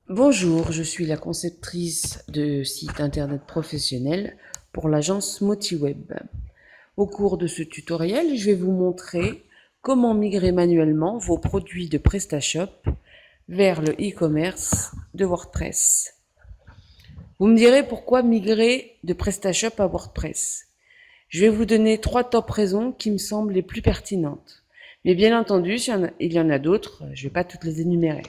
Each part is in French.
Bonjour, je suis la conceptrice de sites internet professionnels pour l'agence MotiWeb. Au cours de ce tutoriel, je vais vous montrer comment migrer manuellement vos produits de PrestaShop vers le e-commerce de WordPress. Vous me direz pourquoi migrer de PrestaShop à WordPress. Je vais vous donner 3 top raisons qui me semblent les plus pertinentes. Mais bien entendu, il y en a d'autres, je ne vais pas toutes les énumérer.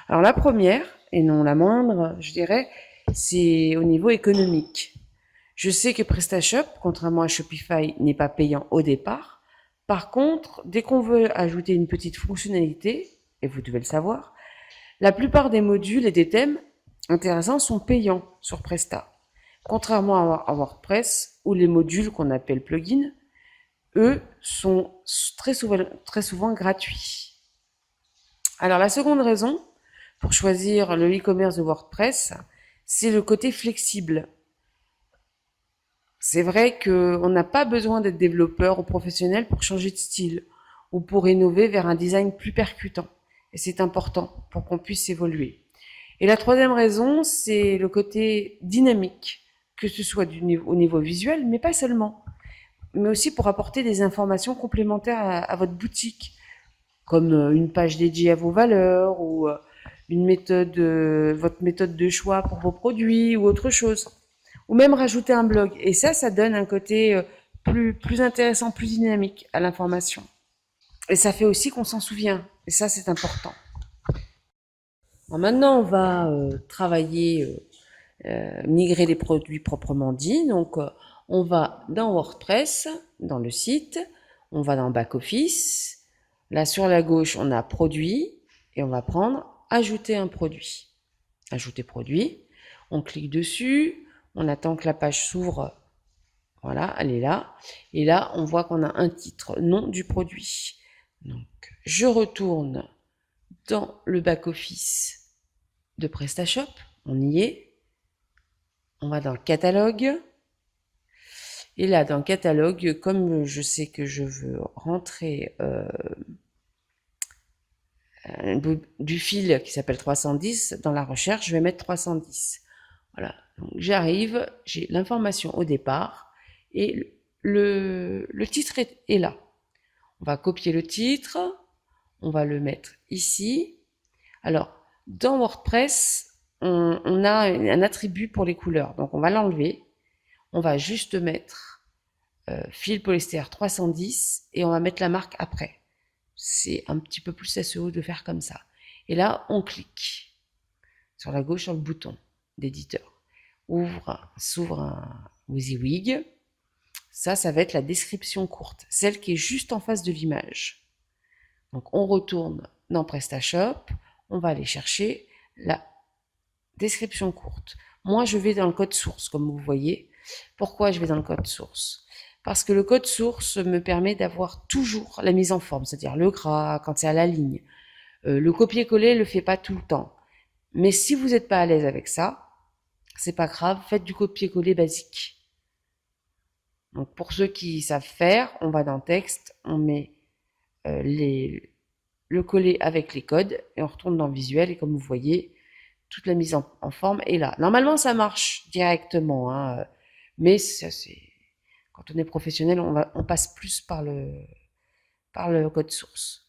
Alors la première, et non la moindre, je dirais, c'est au niveau économique. Je sais que PrestaShop, contrairement à Shopify, n'est pas payant au départ. Par contre, dès qu'on veut ajouter une petite fonctionnalité, et vous devez le savoir, la plupart des modules et des thèmes intéressants sont payants sur Presta. Contrairement à WordPress, où les modules qu'on appelle plugins, eux, sont très souvent gratuits. Alors la seconde raison pour choisir le e-commerce de WordPress, c'est le côté flexible. C'est vrai qu'on n'a pas besoin d'être développeur ou professionnel pour changer de style ou pour innover vers un design plus percutant. Et c'est important pour qu'on puisse évoluer. Et la troisième raison, c'est le côté dynamique, que ce soit au niveau visuel, mais pas seulement, mais aussi pour apporter des informations complémentaires à votre boutique, comme une page dédiée à vos valeurs ou votre méthode de choix pour vos produits ou autre chose. Ou même rajouter un blog. Et ça donne un côté plus intéressant, plus dynamique à l'information. Et ça fait aussi qu'on s'en souvient. Et ça, c'est important. Alors maintenant, on va travailler, migrer les produits proprement dit. Donc, on va dans WordPress, dans le site, on va dans Back Office. Là, sur la gauche, on a Produit et on va prendre Ajouter un produit. Ajouter produit. On clique dessus, on attend que la page s'ouvre. Voilà, elle est là. Et là, on voit qu'on a un titre, nom du produit. Donc, je retourne dans le back-office de PrestaShop. On y est. On va dans le catalogue. Et là, dans le catalogue, comme je sais que je veux rentrer du fil qui s'appelle 310 dans la recherche, je vais mettre 310. Voilà, donc j'arrive, j'ai l'information au départ et le titre est là. On va copier le titre, on va le mettre ici. Alors, dans WordPress, on a un attribut pour les couleurs, donc on va l'enlever. On va juste mettre fil polyester 310 et on va mettre la marque après. C'est un petit peu plus SEO de faire comme ça. Et là, on clique sur la gauche sur le bouton d'éditeur. S'ouvre un WYSIWYG. Ça va être la description courte, celle qui est juste en face de l'image. Donc on retourne dans PrestaShop, on va aller chercher la description courte. Moi, je vais dans le code source, comme vous voyez. Pourquoi je vais dans le code source? Parce que le code source me permet d'avoir toujours la mise en forme, c'est-à-dire le gras, quand c'est à la ligne. Le copier-coller ne le fait pas tout le temps. Mais si vous n'êtes pas à l'aise avec ça, c'est pas grave, faites du copier-coller basique. Donc pour ceux qui savent faire, on va dans texte, on met le coller avec les codes et on retourne dans visuel et comme vous voyez, toute la mise en forme est là. Normalement, ça marche directement, hein, mais ça, quand on est professionnel, on passe plus par le code source.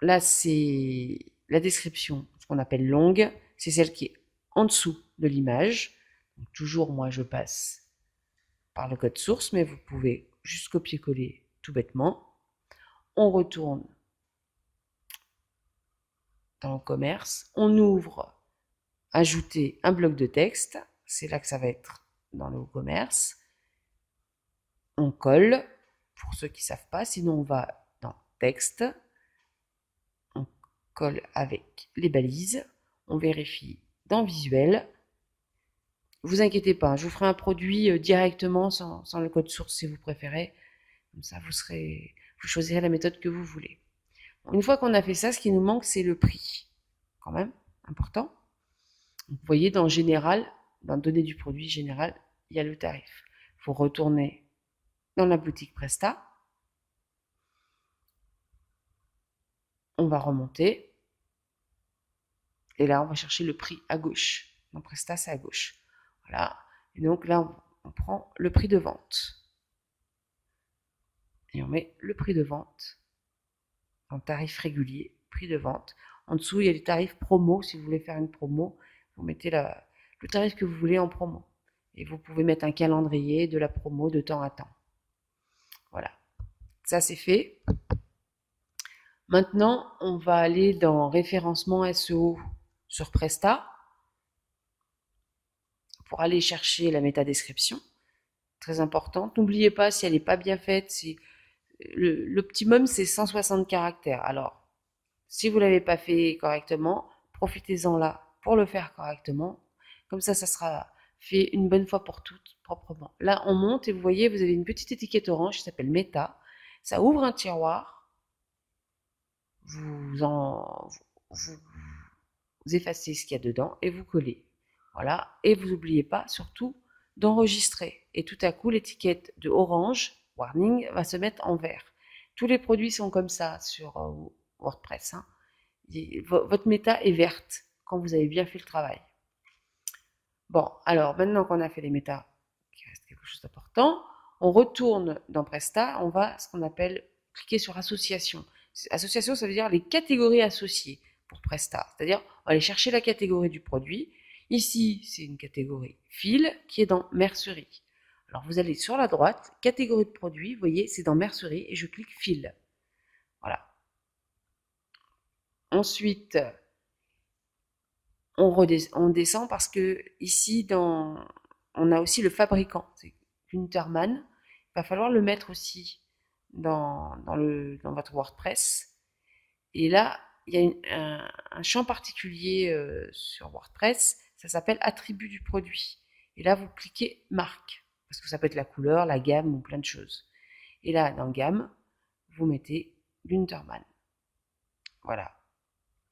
Là, c'est la description, ce qu'on appelle longue, c'est celle qui est en dessous de l'image. Donc, toujours, moi, je passe par le code source, mais vous pouvez juste copier-coller tout bêtement. On retourne dans le commerce, on ouvre ajouter un bloc de texte, c'est là que ça va être dans le commerce. On colle, pour ceux qui ne savent pas, sinon on va dans texte, on colle avec les balises, on vérifie dans visuel. Vous inquiétez pas, je vous ferai un produit directement sans le code source si vous préférez. Comme ça, vous choisirez la méthode que vous voulez. Une fois qu'on a fait ça, ce qui nous manque, c'est le prix. Quand même, important. Vous voyez, dans général, dans données du produit général, il y a le tarif. Il faut retourner dans la boutique Presta. On va remonter. Et là, on va chercher le prix à gauche. Dans Presta, c'est à gauche. Voilà. Et donc là, on prend le prix de vente. Et on met le prix de vente en tarif régulier, prix de vente. En dessous, il y a les tarifs promo. Si vous voulez faire une promo, vous mettez le tarif que vous voulez en promo. Et vous pouvez mettre un calendrier de la promo de temps à temps. Voilà. Ça, c'est fait. Maintenant, on va aller dans référencement SEO sur Presta pour aller chercher la métadescription. Très importante. N'oubliez pas, si elle n'est pas bien faite, l'optimum, c'est 160 caractères. Alors, si vous ne l'avez pas fait correctement, profitez-en là pour le faire correctement. Comme ça sera fait une bonne fois pour toutes, proprement. Là, on monte et vous voyez, vous avez une petite étiquette orange qui s'appelle Meta. Ça ouvre un tiroir. Vous effacez ce qu'il y a dedans et vous collez. Voilà. Et vous n'oubliez pas, surtout, d'enregistrer. Et tout à coup, l'étiquette de orange, warning, va se mettre en vert. Tous les produits sont comme ça sur WordPress. Hein. Votre méta est verte quand vous avez bien fait le travail. Bon, alors maintenant qu'on a fait les méta, il reste quelque chose d'important, on retourne dans Presta, on va ce qu'on appelle cliquer sur association. Association, ça veut dire les catégories associées pour Presta. C'est-à-dire, on va aller chercher la catégorie du produit. Ici, c'est une catégorie fil qui est dans mercerie. Alors, vous allez sur la droite, catégorie de produit, vous voyez, c'est dans mercerie et je clique fil. Voilà. Ensuite, on descend parce que ici, on a aussi le fabricant, c'est Guntermann. Il va falloir le mettre aussi dans votre WordPress. Et là, il y a un champ particulier sur WordPress, ça s'appelle attribut du produit. Et là, vous cliquez marque, parce que ça peut être la couleur, la gamme ou plein de choses. Et là, dans gamme, vous mettez Guntermann. Voilà.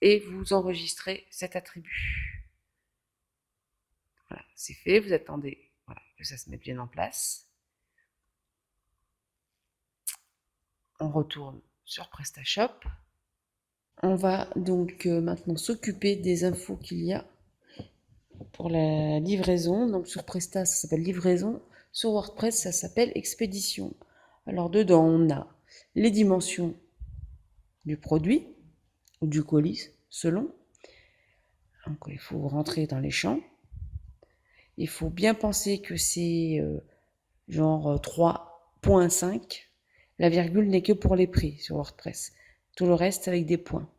Et vous enregistrez cet attribut. Voilà, c'est fait, vous attendez que ça se mette bien en place. On retourne sur PrestaShop. On va donc maintenant s'occuper des infos qu'il y a pour la livraison. Donc sur Presta, ça s'appelle livraison. Sur WordPress, ça s'appelle expédition. Alors dedans, on a les dimensions du produit ou du colis, selon. Donc il faut rentrer dans les champs. Il faut bien penser que c'est genre 3.5. La virgule n'est que pour les prix sur WordPress. Tout le reste avec des points.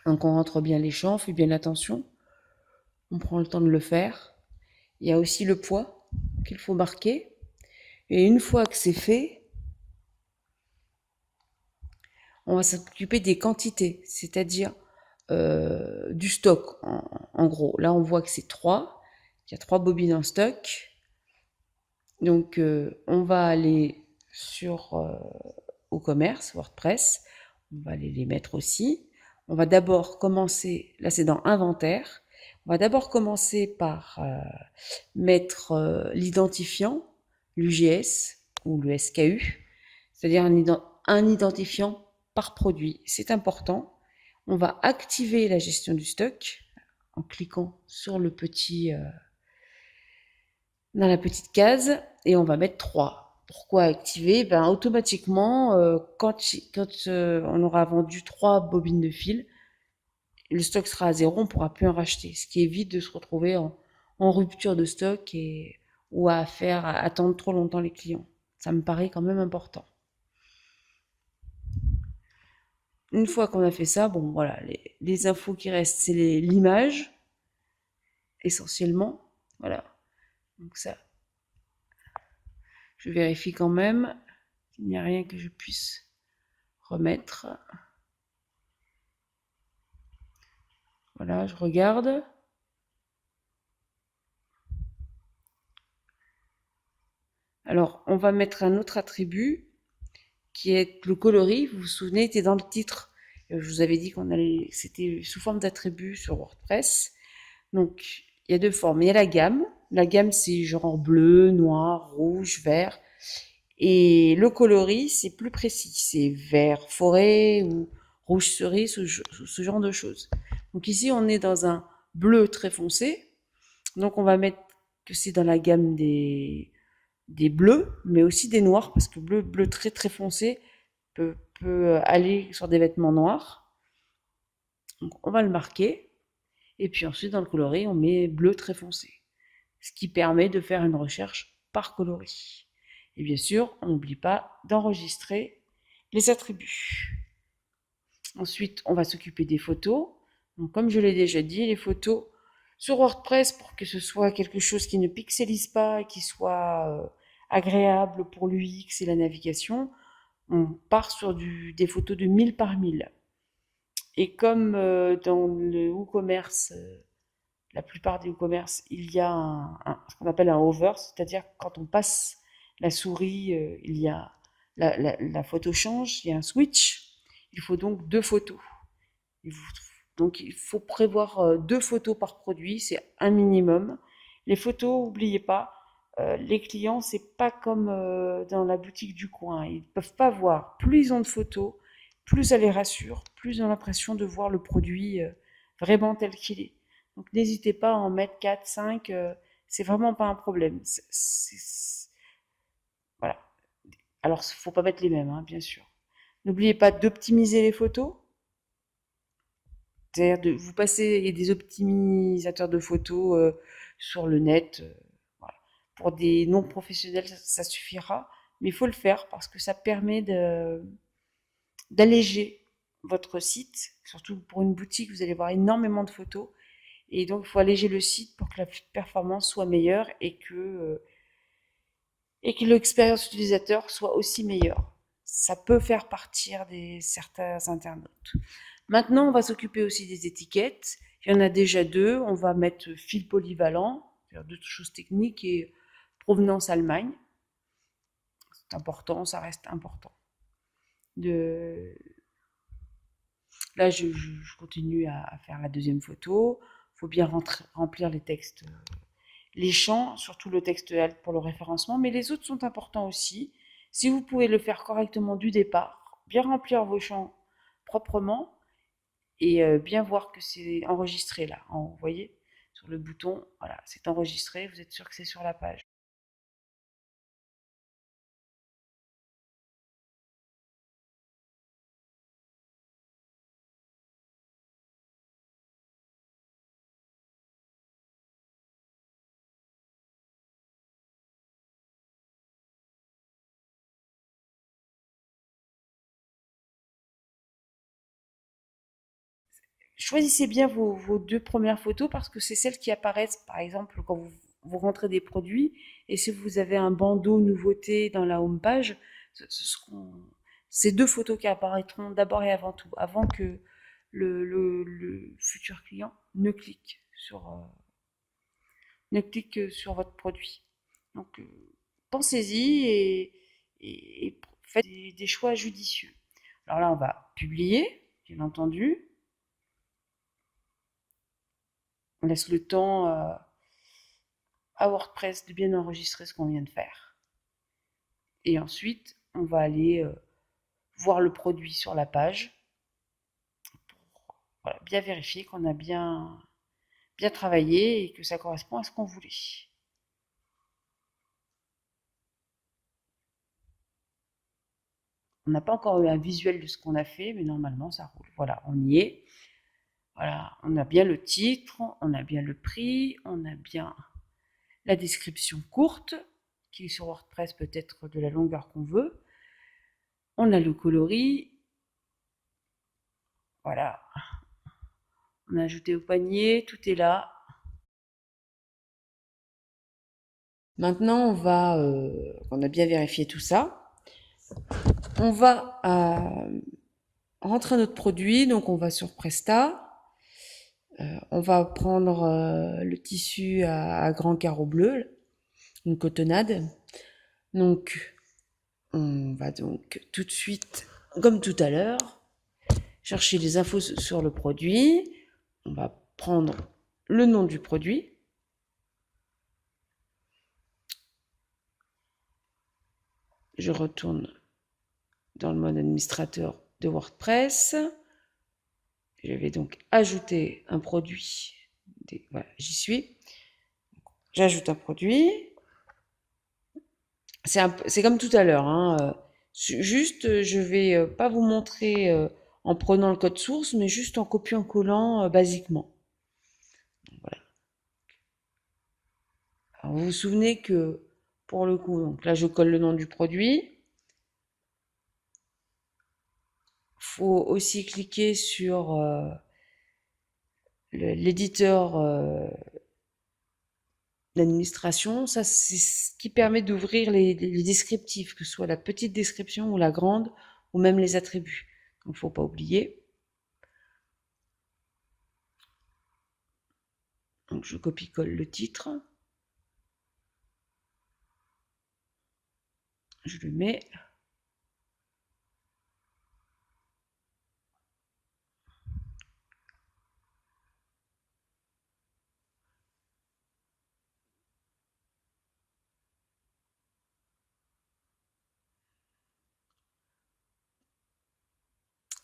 Donc on rentre bien les champs, on fait bien attention. On prend le temps de le faire. Il y a aussi le poids qu'il faut marquer. Et une fois que c'est fait, on va s'occuper des quantités, c'est-à-dire du stock, en gros. Là, on voit que c'est 3. Il y a 3 bobines en stock. Donc, on va aller sur au commerce, WordPress. On va aller les mettre aussi. On va d'abord commencer, là c'est dans inventaire. On va d'abord commencer par mettre l'identifiant, l'UGS ou le SKU, c'est-à-dire un identifiant par produit. C'est important. On va activer la gestion du stock en cliquant sur le petit dans la petite case et on va mettre 3. Pourquoi activer? Automatiquement, quand on aura vendu 3 bobines de fil, le stock sera à 0, on ne pourra plus en racheter. Ce qui évite de se retrouver en rupture de stock ou à attendre trop longtemps les clients. Ça me paraît quand même important. Une fois qu'on a fait ça, bon voilà, les infos qui restent, c'est l'image, essentiellement. Voilà. Donc ça, je vérifie quand même qu'il n'y a rien que je puisse remettre. Voilà, je regarde. Alors, on va mettre un autre attribut qui est le coloris. Vous vous souvenez, était dans le titre. Je vous avais dit c'était sous forme d'attribut sur WordPress. Donc, il y a 2 formes. Il y a la gamme. La gamme, c'est genre bleu, noir, rouge, vert. Et le coloris, c'est plus précis. C'est vert forêt ou rouge cerise ou ce genre de choses. Donc ici, on est dans un bleu très foncé. Donc on va mettre que c'est dans la gamme des bleus, mais aussi des noirs, parce que bleu très très foncé peut aller sur des vêtements noirs. Donc on va le marquer. Et puis ensuite, dans le coloris, on met bleu très foncé. Ce qui permet de faire une recherche par coloris. Et bien sûr, on n'oublie pas d'enregistrer les attributs. Ensuite, on va s'occuper des photos. Donc, comme je l'ai déjà dit, les photos sur WordPress, pour que ce soit quelque chose qui ne pixelise pas et qui soit agréable pour l'UX et la navigation, on part sur des photos de 1000 par 1000. Et comme dans le WooCommerce, la plupart des WooCommerce, il y a ce qu'on appelle un hover, c'est-à-dire quand on passe la souris, il y a la photo change, il y a un switch. Il faut donc 2 photos. Donc il faut prévoir 2 photos par produit, c'est un minimum. Les photos, n'oubliez pas, les clients, c'est pas comme dans la boutique du coin. Ils ne peuvent pas voir. Plus ils ont de photos, plus ça les rassure, plus ils ont l'impression de voir le produit vraiment tel qu'il est. Donc n'hésitez pas à en mettre 4, 5, c'est vraiment pas un problème. Voilà. Alors, il ne faut pas mettre les mêmes, hein, bien sûr. N'oubliez pas d'optimiser les photos. C'est-à-dire de vous passer des optimisateurs de photos sur le net. Voilà. Pour des non-professionnels, ça suffira. Mais il faut le faire parce que ça permet d'alléger votre site. Surtout pour une boutique, vous allez voir énormément de photos. Et donc, il faut alléger le site pour que la performance soit meilleure et que l'expérience utilisateur soit aussi meilleure. Ça peut faire partir certains internautes. Maintenant, on va s'occuper aussi des étiquettes. Il y en a déjà 2. On va mettre fil polyvalent, c'est-à-dire 2 choses techniques, et provenance Allemagne. C'est important, ça reste important. Là, je continue à faire la deuxième photo. Il faut bien remplir les textes, les champs, surtout le texte alt pour le référencement, mais les autres sont importants aussi. Si vous pouvez le faire correctement du départ, bien remplir vos champs proprement, et bien voir que c'est enregistré là. Vous voyez, sur le bouton, voilà, c'est enregistré, vous êtes sûr que c'est sur la page. Choisissez bien vos 2 premières photos parce que c'est celles qui apparaissent, par exemple, quand vous rentrez des produits et si vous avez un bandeau nouveauté dans la home page, ce seront ces 2 photos qui apparaîtront d'abord et avant tout, avant que le futur client ne clique sur votre produit. Donc, pensez-y et faites des choix judicieux. Alors là, on va publier, bien entendu. On laisse le temps à WordPress de bien enregistrer ce qu'on vient de faire. Et ensuite, on va aller voir le produit sur la page pour voilà, bien vérifier qu'on a bien travaillé et que ça correspond à ce qu'on voulait. On n'a pas encore eu un visuel de ce qu'on a fait, mais normalement ça roule. Voilà, on y est. Voilà, on a bien le titre, on a bien le prix, on a bien la description courte, qui sur WordPress peut être de la longueur qu'on veut. On a le coloris. Voilà. On a ajouté au panier, tout est là. Maintenant, on a bien vérifié tout ça. On va rentrer notre produit, donc on va sur Presta. On va prendre le tissu à grands carreaux bleus, une cotonnade. Donc, on va donc tout de suite, comme tout à l'heure, chercher les infos sur le produit. On va prendre le nom du produit. Je retourne dans le mode administrateur de WordPress. je vais donc ajouter un produit. Voilà, j'y suis. J'ajoute un produit. C'est comme tout à l'heure, hein. Juste, je vais pas vous montrer en prenant le code source, mais juste en copiant-collant basiquement. Voilà. Alors, vous vous souvenez que pour le coup, donc là je colle le nom du produit. Faut aussi cliquer sur l'éditeur d'administration. Ça, c'est ce qui permet d'ouvrir les descriptifs, que ce soit la petite description ou la grande, ou même les attributs. Donc, faut pas oublier. Donc, je copie-colle le titre. Je le mets.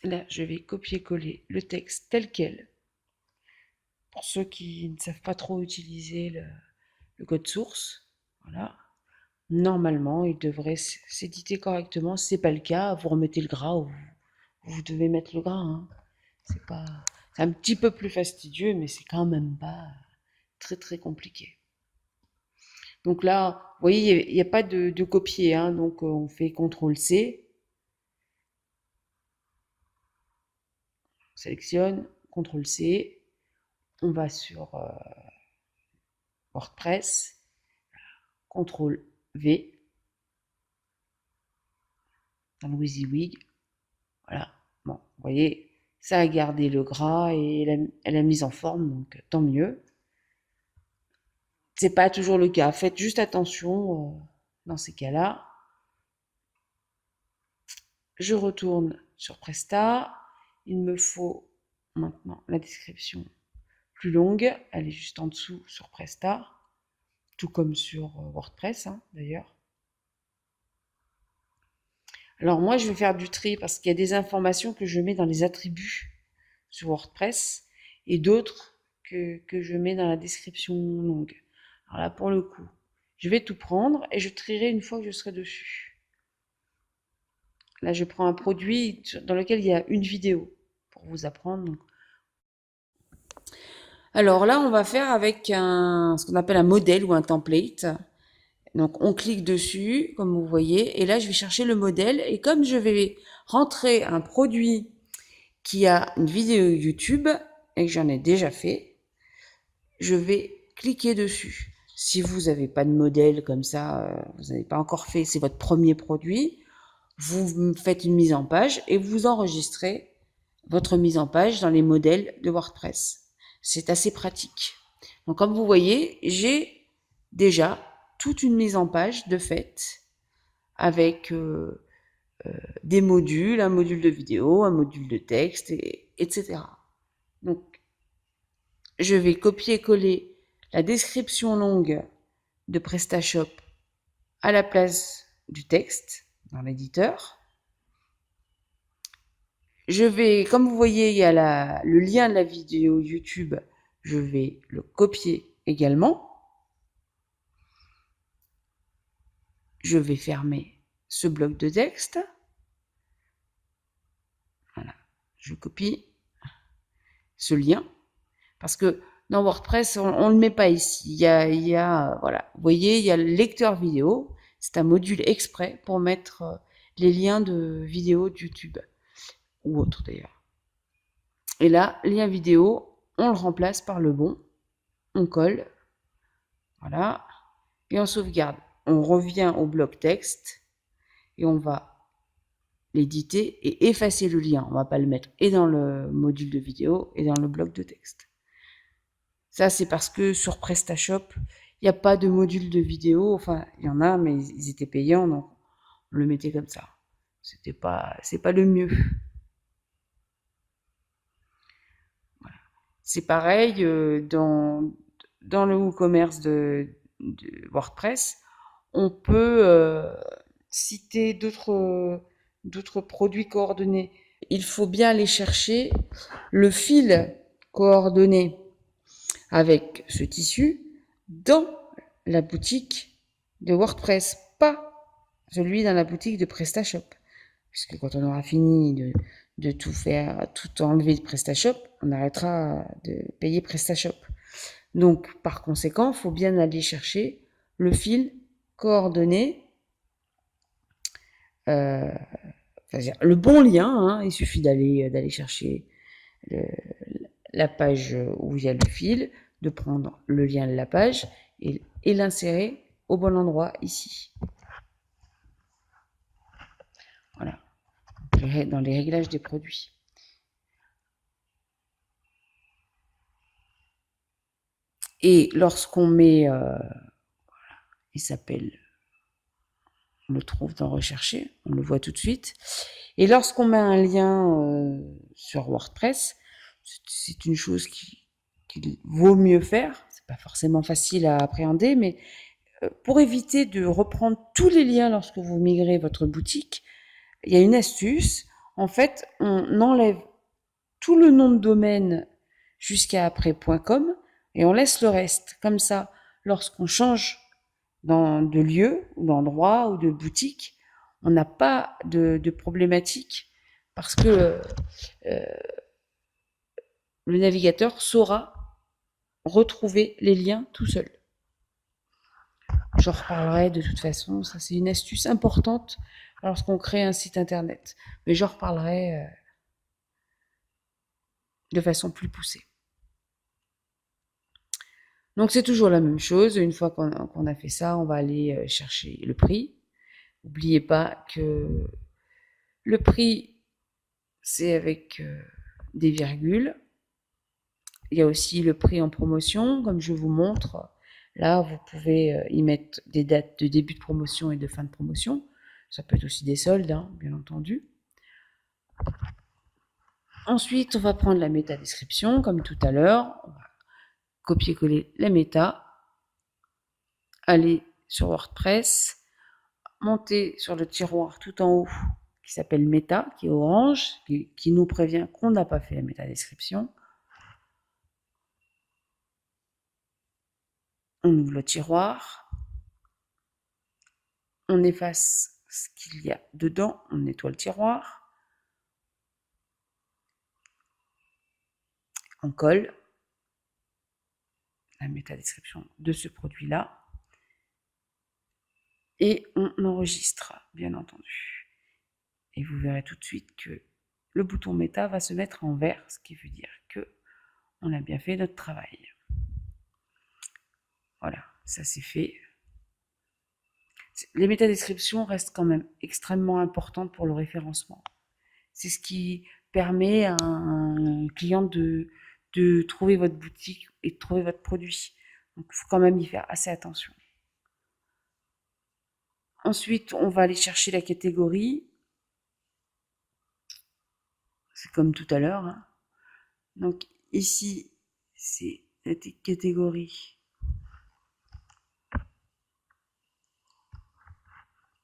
Là, je vais copier-coller le texte tel quel. Pour ceux qui ne savent pas trop utiliser le code source, voilà. Normalement, il devrait s'éditer correctement. Si c'est pas le cas, vous remettez le gras ou vous devez mettre le gras, hein. C'est un petit peu plus fastidieux, mais c'est quand même pas très très compliqué. Donc là, vous voyez, il n'y a pas de copier, hein, donc on fait CTRL-C, on sélectionne, CTRL-C, on va sur WordPress, CTRL-V, dans le WYSIWYG, voilà. Bon, vous voyez, ça a gardé le gras et elle a mis en forme, donc tant mieux. C'est pas toujours le cas. Faites juste attention dans ces cas-là. Je retourne sur Presta. Il me faut maintenant la description plus longue. Elle est juste en dessous sur Presta, tout comme sur WordPress, hein, d'ailleurs. Alors moi, je vais faire du tri parce qu'il y a des informations que je mets dans les attributs sur WordPress et d'autres que je mets dans la description longue. Alors là, pour le coup, je vais tout prendre et je trierai une fois que je serai dessus. Là, je prends un produit dans lequel il y a une vidéo pour vous apprendre. Donc. Alors là, on va faire avec ce qu'on appelle un modèle ou un template. Donc, on clique dessus, comme vous voyez, et là, je vais chercher le modèle. Et comme je vais rentrer un produit qui a une vidéo YouTube et que j'en ai déjà fait, je vais cliquer dessus. Si vous n'avez pas de modèle comme ça, vous n'avez pas encore fait, c'est votre premier produit, vous faites une mise en page et vous enregistrez votre mise en page dans les modèles de WordPress. C'est assez pratique. Donc, comme vous voyez, j'ai déjà toute une mise en page de fait avec des modules, un module de vidéo, un module de texte, etc. Donc, je vais copier-coller la description longue de PrestaShop à la place du texte dans l'éditeur. Je vais, comme vous voyez, il y a le lien de la vidéo YouTube, je vais le copier également. Je vais fermer ce bloc de texte. Voilà, je copie ce lien parce que dans WordPress, on ne le met pas ici. Voilà, vous voyez, il y a le lecteur vidéo. C'est un module exprès pour mettre les liens de vidéos de YouTube ou autre d'ailleurs. Et là, lien vidéo, on le remplace par le bon. On colle. Voilà. Et on sauvegarde. On revient au bloc texte et on va l'éditer et effacer le lien. On ne va pas le mettre et dans le module de vidéo et dans le bloc de texte. Ça, c'est parce que sur PrestaShop, il n'y a pas de module de vidéo. Enfin, il y en a, mais ils étaient payants, donc on le mettait comme ça. C'est pas le mieux. Voilà. C'est pareil dans le WooCommerce de WordPress. On peut citer d'autres produits coordonnés. il faut bien aller chercher le fil coordonné avec ce tissu dans la boutique de WordPress, pas celui dans la boutique de PrestaShop. Puisque quand on aura fini de tout faire, tout enlever de PrestaShop, on arrêtera de payer PrestaShop. Donc, par conséquent, il faut bien aller chercher le fil coordonné, c'est-à-dire le bon lien. Hein, il suffit d'aller chercher la page où il y a le fil, de prendre le lien de la page et l'insérer au bon endroit ici. Voilà, dans les réglages des produits. Et lorsqu'on met, il s'appelle, on le trouve dans rechercher, on le voit tout de suite. Et lorsqu'on met un lien sur WordPress, c'est une chose qu'il vaut mieux faire. C'est pas forcément facile à appréhender, mais pour éviter de reprendre tous les liens lorsque vous migrez votre boutique, il y a une astuce. En fait, on enlève tout le nom de domaine jusqu'à après .com et on laisse le reste. Comme ça, lorsqu'on change de lieu, ou d'endroit, ou de boutique, on n'a pas de problématique parce que le navigateur saura retrouver les liens tout seul. J'en reparlerai de toute façon, ça c'est une astuce importante lorsqu'on crée un site internet. Mais j'en reparlerai de façon plus poussée. Donc c'est toujours la même chose, une fois qu'on a fait ça, on va aller chercher le prix. N'oubliez pas que le prix, c'est avec des virgules. Il y a aussi le prix en promotion, comme je vous montre. Là, vous pouvez y mettre des dates de début de promotion et de fin de promotion. Ça peut être aussi des soldes, hein, bien entendu. Ensuite, on va prendre la métadescription, comme tout à l'heure. On va copier-coller la méta, aller sur WordPress, monter sur le tiroir tout en haut qui s'appelle méta, qui est orange, qui nous prévient qu'on n'a pas fait la métadescription. On ouvre le tiroir, on efface ce qu'il y a dedans, on nettoie le tiroir, on colle la métadescription de ce produit-là et on enregistre, bien entendu. Et vous verrez tout de suite que le bouton méta va se mettre en vert, ce qui veut dire que on a bien fait notre travail. Voilà, ça c'est fait. Les métadescriptions restent quand même extrêmement importantes pour le référencement. C'est ce qui permet à un client de trouver votre boutique et de trouver votre produit. Donc il faut quand même y faire assez attention. Ensuite, on va aller chercher la catégorie. C'est comme tout à l'heure. Hein. Donc ici, c'est la catégorie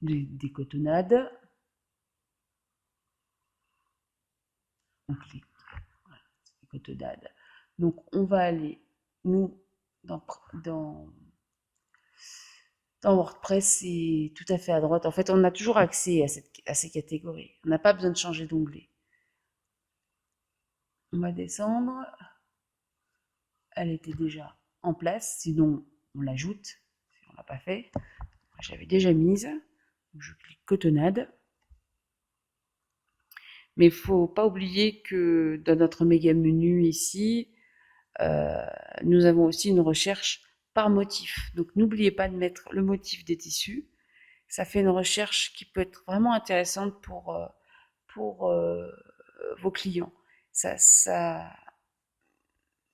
des cotonnades. Donc les cotonnades. Donc on va aller, nous, dans WordPress, c'est tout à fait à droite. En fait, on a toujours accès à ces catégories. On n'a pas besoin de changer d'onglet. On va descendre. Elle était déjà en place, sinon on l'ajoute, si on ne l'a pas fait. J'avais déjà mise. Je clique cotonnade. Mais il ne faut pas oublier que dans notre méga menu ici, nous avons aussi une recherche par motif. Donc n'oubliez pas de mettre le motif des tissus. Ça fait une recherche qui peut être vraiment intéressante pour vos clients. Ça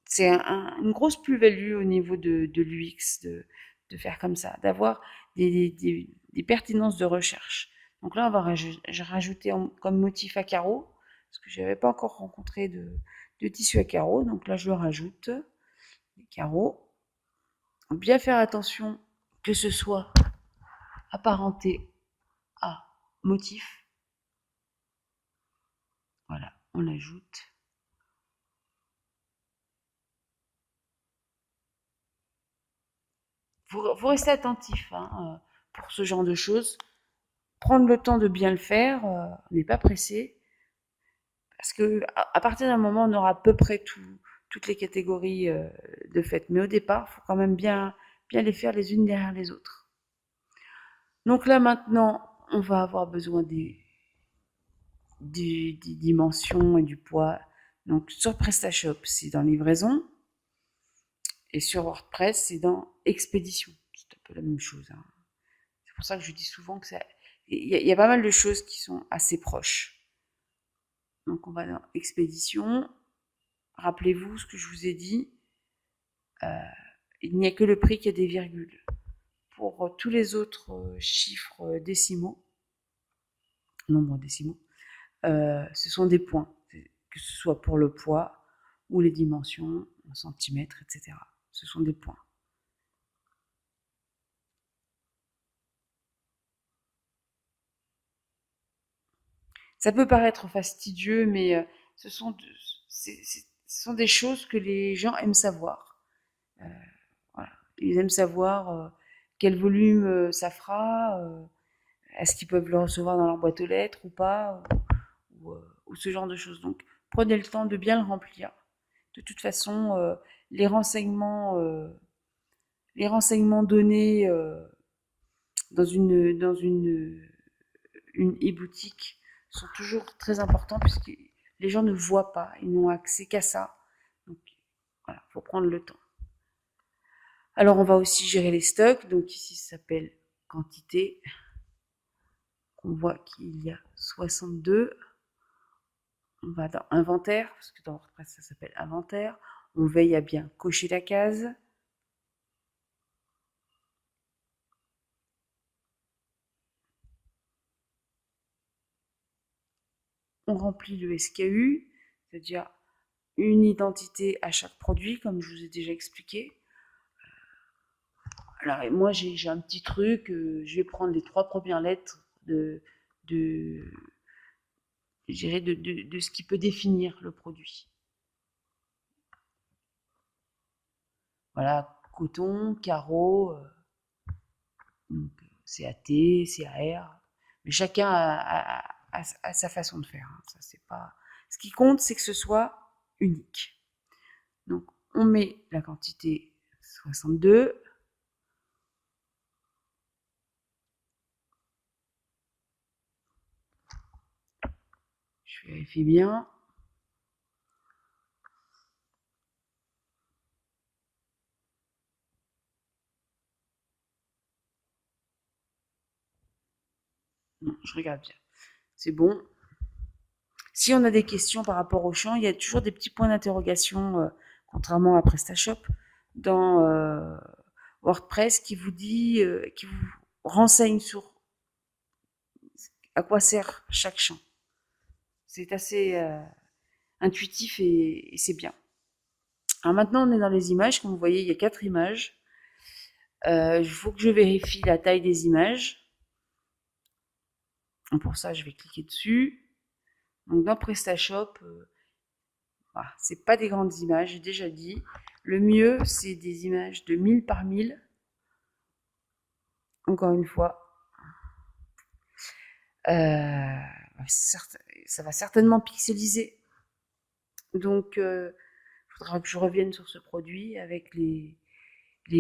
c'est une grosse plus-value au niveau de l'UX de faire comme ça, d'avoir des pertinences de recherche. Donc là, on va rajouter comme motif à carreaux, parce que je n'avais pas encore rencontré de tissu à carreaux. Donc là, je le rajoute, les carreaux. Bien faire attention que ce soit apparenté à motif. Voilà, on ajoute. Vous restez attentif hein, pour ce genre de choses. Prendre le temps de bien le faire, on n'est pas pressé. Parce que à partir d'un moment, on aura à peu près toutes les catégories de faites. Mais au départ, il faut quand même bien les faire les unes derrière les autres. Donc là maintenant, on va avoir besoin des dimensions et du poids. Donc sur PrestaShop, c'est dans livraison. Et sur WordPress, c'est dans expédition. C'est un peu la même chose. Hein. C'est pour ça que je dis souvent que il y a pas mal de choses qui sont assez proches. Donc on va dans expédition. Rappelez-vous ce que je vous ai dit. Euh, il n'y a que le prix qui a des virgules. Pour tous les autres chiffres décimaux, nombres décimaux, ce sont des points, que ce soit pour le poids ou les dimensions, en centimètres, etc. Ce sont des points. Ça peut paraître fastidieux, mais ce sont, de- ce sont des choses que les gens aiment savoir. Euh, voilà. Ils aiment savoir quel volume ça fera, est-ce qu'ils peuvent le recevoir dans leur boîte aux lettres ou pas, ou ce genre de choses. Donc, prenez le temps de bien le remplir. De toute façon, les renseignements, euh, les renseignements donnés une e-boutique sont toujours très importants puisque les gens ne voient pas, ils n'ont accès qu'à ça. Donc, voilà, il faut prendre le temps. Alors, on va aussi gérer les stocks. Donc, ici, ça s'appelle quantité. On voit qu'il y a 62. On va dans inventaire, parce que dans WordPress, ça s'appelle inventaire. On veille à bien cocher la case. On remplit le SKU, c'est-à-dire une identité à chaque produit, comme je vous ai déjà expliqué. Alors, moi, j'ai un petit truc, je vais prendre les 3 premières lettres de, de ce qui peut définir le produit. Voilà, coton, carreau, donc CAT, CAR. Mais chacun a sa façon de faire. Hein. Ça, c'est pas... Ce qui compte, c'est que ce soit unique. Donc, on met la quantité 62. Je vérifie bien. Non, je regarde bien. C'est bon. Si on a des questions par rapport au champ, il y a toujours des petits points d'interrogation, contrairement à PrestaShop, dans WordPress qui vous renseigne sur à quoi sert chaque champ. C'est assez intuitif et c'est bien. Alors maintenant, on est dans les images. Comme vous voyez, il y a 4 images. Il faut que je vérifie la taille des images. Donc pour ça, je vais cliquer dessus. Donc dans PrestaShop, voilà, c'est pas des grandes images, j'ai déjà dit. Le mieux, c'est des images de 1000 par 1000. Encore une fois, euh, ça va certainement pixeliser. Donc, il faudra que je revienne sur ce produit avec les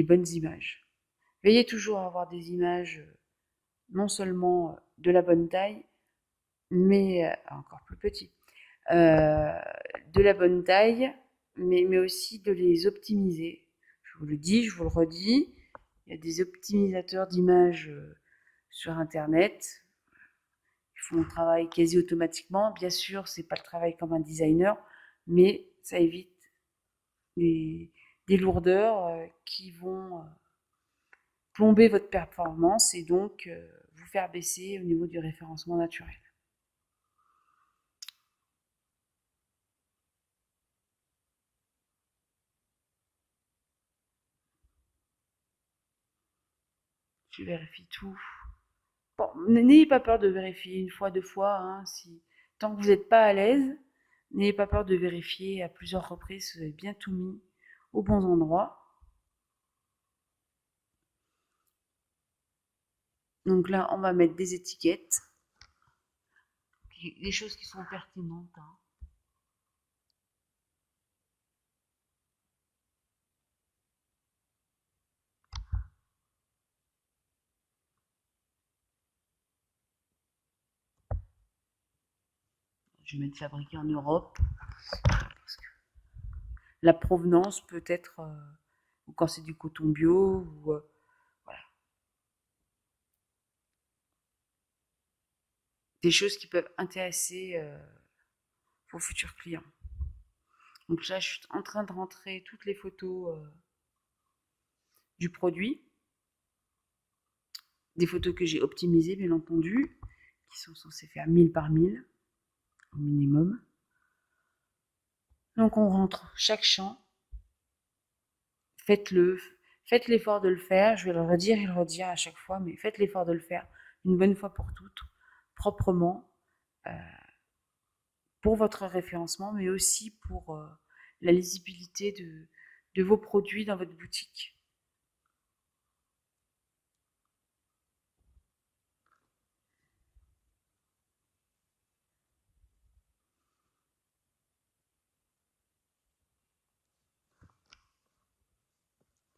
bonnes images. Veillez toujours à avoir des images non seulement de la bonne taille, mais encore plus petit, euh, de la bonne taille, mais aussi de les optimiser. Je vous le dis, je vous le redis, il y a des optimisateurs d'images sur Internet. Ils font le travail quasi automatiquement. Bien sûr, c'est pas le travail comme un designer, mais ça évite des, des lourdeurs qui vont plomber votre performance et donc vous faire baisser au niveau du référencement naturel. Je vérifie tout. Bon, n'ayez pas peur de vérifier une fois, 2 fois, hein, si Tant que vous n'êtes pas à l'aise, n'ayez pas peur de vérifier à plusieurs reprises si vous avez bien tout mis aux bons endroits. Donc là, on va mettre des étiquettes, des choses qui sont pertinentes. Hein. Je vais mettre fabriqué en Europe. Parce que la provenance peut être, ou quand c'est du coton bio, ou voilà, des choses qui peuvent intéresser vos futurs clients. Donc là, je suis en train de rentrer toutes les photos du produit, des photos que j'ai optimisées, bien entendu, qui sont censées faire 1000 par 1000 au minimum. Donc on rentre chaque champ, faites-le, faites l'effort de le faire, je vais le redire et le redire à chaque fois, mais faites l'effort de le faire une bonne fois pour toutes, proprement, euh, pour votre référencement, mais aussi pour la lisibilité de vos produits dans votre boutique.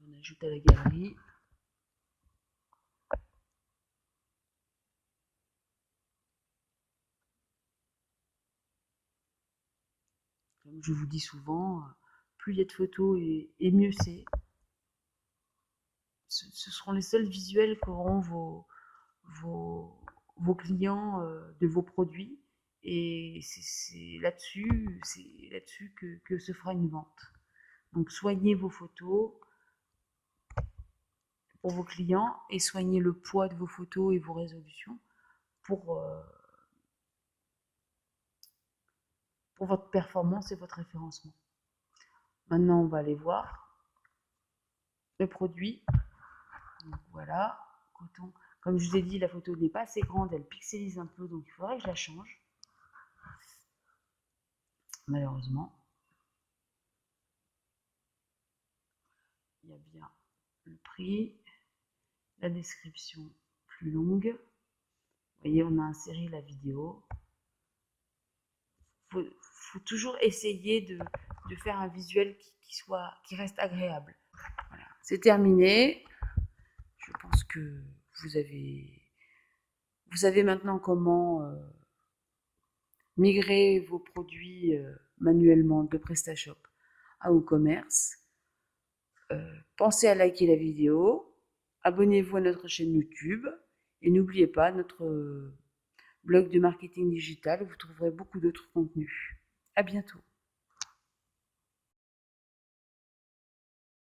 On ajoute à la galerie. Comme je vous dis souvent, plus il y a de photos et mieux c'est. Ce seront les seuls visuels qu'auront vos clients de vos produits. Et c'est là-dessus que se fera une vente. Donc soignez vos photos pour vos clients et soignez le poids de vos photos et vos résolutions pour, euh, pour votre performance et votre référencement. Maintenant, on va aller voir le produit. Donc voilà, coton. Comme je vous ai dit, la photo n'est pas assez grande, elle pixelise un peu, donc il faudrait que je la change. Malheureusement. Il y a bien le prix, la description plus longue. Vous voyez, on a inséré la vidéo. Faut toujours essayer de faire un visuel qui reste agréable. Voilà, c'est terminé. Je pense que vous savez maintenant comment migrer vos produits manuellement de PrestaShop à WooCommerce. Pensez à liker la vidéo, abonnez-vous à notre chaîne YouTube et n'oubliez pas notre blog de marketing digital où vous trouverez beaucoup d'autres contenus. À bientôt.